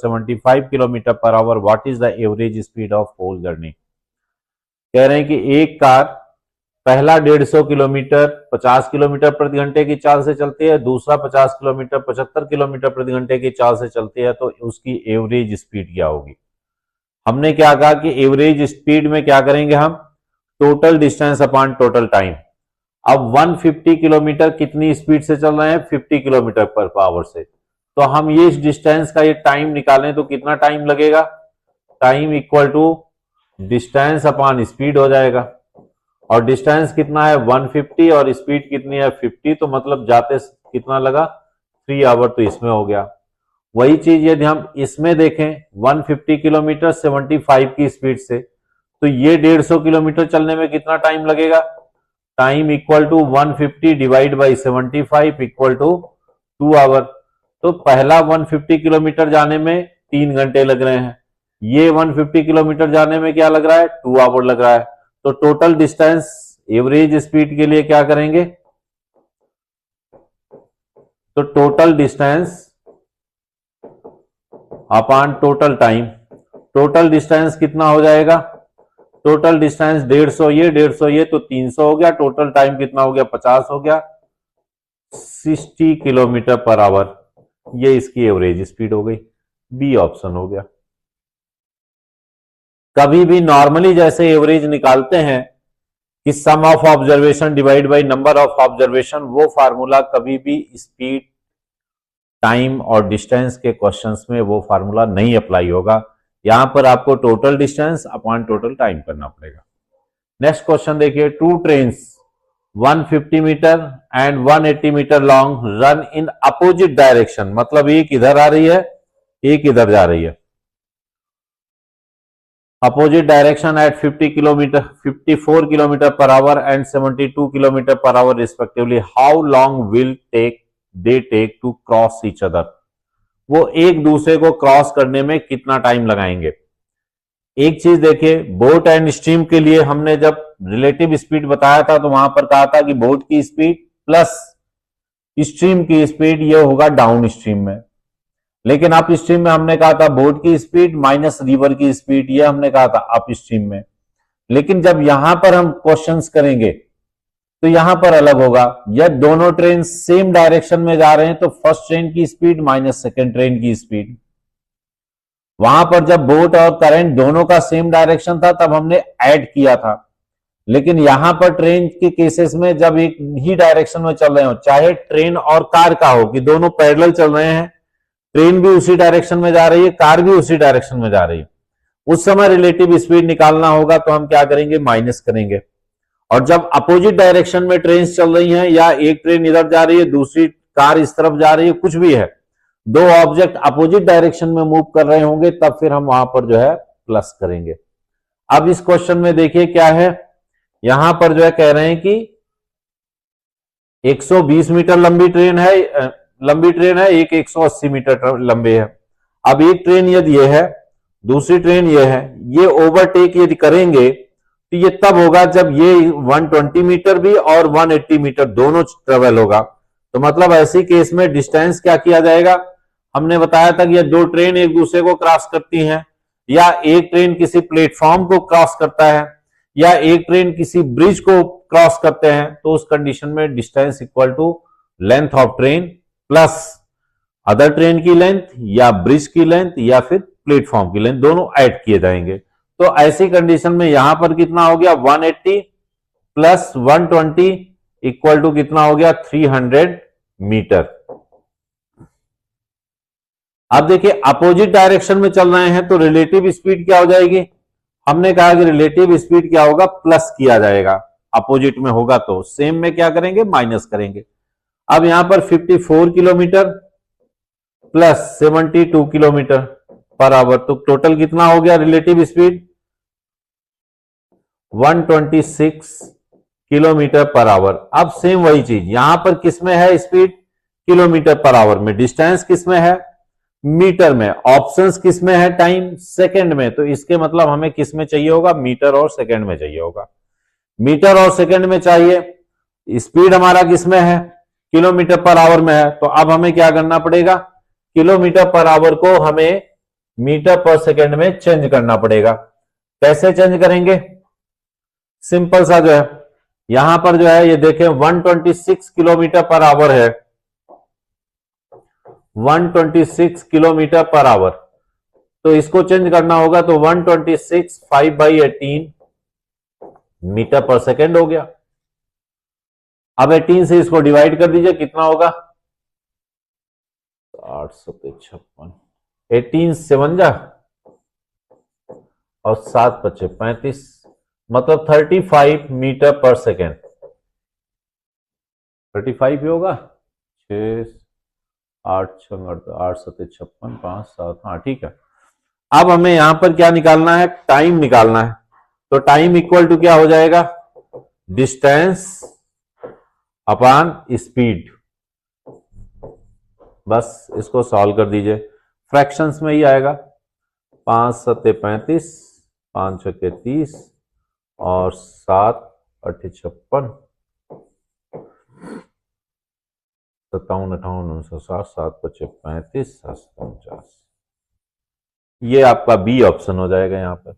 75 kilometres per hour, what is the average speed of whole journey. कह रहे हैं कि एक कार पहला 150 किलोमीटर 50 किलोमीटर प्रति घंटे की चाल से चलती है, दूसरा 50 किलोमीटर 75 किलोमीटर प्रति घंटे की चाल से चलती है, तो उसकी एवरेज स्पीड क्या होगी। हमने क्या कहा कि एवरेज स्पीड में क्या करेंगे हम, total distance upon total time. अब 150 किलोमीटर कितनी स्पीड से चल रहे हैं, 50 किलोमीटर पर आवर से, तो हम ये इस डिस्टेंस का ये टाइम निकालें तो कितना टाइम लगेगा, time equal to distance upon speed हो जाएगा। और डिस्टेंस कितना है 150 और स्पीड कितनी है 50, तो मतलब जाते कितना लगा 3 आवर, तो इसमें हो गया। वही चीज यदि हम इसमें देखें 150 किलोमीटर 75 की स्पीड से, तो ये 150 किलोमीटर चलने में कितना टाइम लगेगा, time equal to 150 divide by 75 equal to 2 hour. तो पहला 150 किलोमीटर जाने में 3 घंटे लग रहे हैं, ये 150 किलोमीटर जाने में क्या लग रहा है 2 आवर लग रहा है। तो टोटल डिस्टेंस एवरेज स्पीड के लिए क्या करेंगे, तो total distance upon total time, total distance कितना हो जाएगा, टोटल डिस्टेंस 150 ये तो 300 हो गया, टोटल टाइम कितना हो गया 50 हो गया, 60 किलोमीटर पर आवर, ये इसकी एवरेज स्पीड हो गई। बी ऑप्शन हो गया। कभी भी नॉर्मली जैसे एवरेज निकालते हैं कि sum of observation divide by number of observation, वो फार्मूला कभी भी स्पीड टाइम और डिस्टेंस के क्वेश्चंस में वो फार्मूला नहीं अप्लाई होगा। यहां पर आपको total distance upon total time करना पड़ेगा। नेक्स्ट क्वेश्चन देखिए, two trains 150 metre and 180 metre long run in opposite direction, मतलब एक इधर आ रही है एक इधर जा रही है, opposite direction at 54 kilometres per hour and 72 kilometres per hour respectively, how long will they take to cross each other. वो एक दूसरे को क्रॉस करने में कितना टाइम लगाएंगे। एक चीज देखिए, बोट एंड स्ट्रीम के लिए हमने जब रिलेटिव स्पीड बताया था तो वहां पर कहा था कि बोट की स्पीड प्लस स्ट्रीम की स्पीड ये होगा डाउन स्ट्रीम में, लेकिन अप स्ट्रीम में हमने कहा था बोट की स्पीड माइनस रिवर की स्पीड, ये हमने कहा था अप स्ट्रीम में। लेकिन जब यहां पर हम क्वेश्चंस करेंगे तो यहां पर अलग होगा, यदि दोनों ट्रेन सेम डायरेक्शन में जा रहे हैं तो फर्स्ट ट्रेन की स्पीड माइनस सेकेंड ट्रेन की स्पीड। वहां पर जब बोट और करंट दोनों का सेम डायरेक्शन था तब हमने ऐड किया था, लेकिन यहां पर ट्रेन के केसेस में जब एक ही डायरेक्शन में चल रहे हो, चाहे ट्रेन और कार का हो कि दोनों पैरेलल चल रहे हैं, ट्रेन भी उसी डायरेक्शन में जा रही है कार भी उसी डायरेक्शन में जा रही है, उस समय रिलेटिव स्पीड निकालना होगा तो हम क्या करेंगे माइनस करेंगे। और जब अपोजिट डायरेक्शन में ट्रेन चल रही हैं या एक ट्रेन इधर जा रही है दूसरी कार इस तरफ जा रही है, कुछ भी है, दो ऑब्जेक्ट अपोजिट डायरेक्शन में मूव कर रहे होंगे तब फिर हम वहां पर जो है प्लस करेंगे। अब इस क्वेश्चन में देखिए क्या है, यहां पर जो है कह रहे हैं कि 120 मीटर लंबी ट्रेन है, एक 180 मीटर लंबे है। अब एक ट्रेन यदि ये है दूसरी ट्रेन ये है, ये ओवरटेक यदि करेंगे तो ये तब होगा जब ये 120 मीटर भी और 180 मीटर दोनों ट्रेवल होगा। तो मतलब ऐसी केस में डिस्टेंस क्या किया जाएगा, हमने बताया था कि ये दो ट्रेन एक दूसरे को क्रॉस करती हैं, या एक ट्रेन किसी प्लेटफॉर्म को क्रॉस करता है, या एक ट्रेन किसी ब्रिज को क्रॉस करते हैं, तो उस कंडीशन में distance equal to length of train plus other train की लेंथ या ब्रिज की लेंथ या फिर प्लेटफॉर्म की लेंथ, दोनों ऐड किए जाएंगे। तो ऐसी कंडीशन में यहां पर कितना हो गया 180 प्लस 120 इक्वल टू कितना हो गया 300 मीटर। अब देखिए अपोजिट डायरेक्शन में चल रहे हैं तो रिलेटिव स्पीड क्या हो जाएगी, हमने कहा कि रिलेटिव स्पीड क्या होगा प्लस किया जाएगा, अपोजिट में होगा तो सेम में क्या करेंगे माइनस करेंगे। अब यहां पर 54 kilometre plus 72 kilometres per our, तो टोटल कितना हो गया relative speed 126 kilometre per our. अब सेम वही चीज यहां पर किसमें है स्पीड किलोमीटर पर आवर में, डिस्टेंस किसमें है मीटर में, ऑप्शंस किसमें है टाइम सेकंड में, तो इसके मतलब हमें किसमें चाहिए होगा मीटर और सेकंड में चाहिए होगा। मीटर और सेकंड में चाहिए, स्पीड हमारा किसमें है किलोमीटर पर आवर में है, तो अब हमें क्या करना पड़ेगा किलोमीटर पर आवर को हमें मीटर पर सेकेंड में चेंज करना पड़ेगा। कैसे चेंज करेंगे? सिंपल सा जो है, यहां पर जो है ये देखें 126 किलोमीटर पर आवर है, 126 किलोमीटर पर आवर। तो इसको चेंज करना होगा तो 126 5/18 मीटर पर सेकेंड हो गया। अब 18 से इसको डिवाइड कर दीजिए, कितना होगा? 856, 18 7 जा और 7 बचे 35, मतलब 35 मीटर पर सेकेंड। 35 ही होगा। 6 8 8 7 56 5 7, हाँ ठीक है। अब हमें यहां पर क्या निकालना है? टाइम निकालना है। तो टाइम इक्वल टू क्या हो जाएगा? Distance upon speed. बस इसको सॉल्व कर दीजिए, फ्रैक्शंस में ही आएगा। 5 7 35, 5 6 30 और 7 8 56, 57 58 59 7 5 35 7 49। ये आपका बी ऑप्शन हो जाएगा यहाँ पर।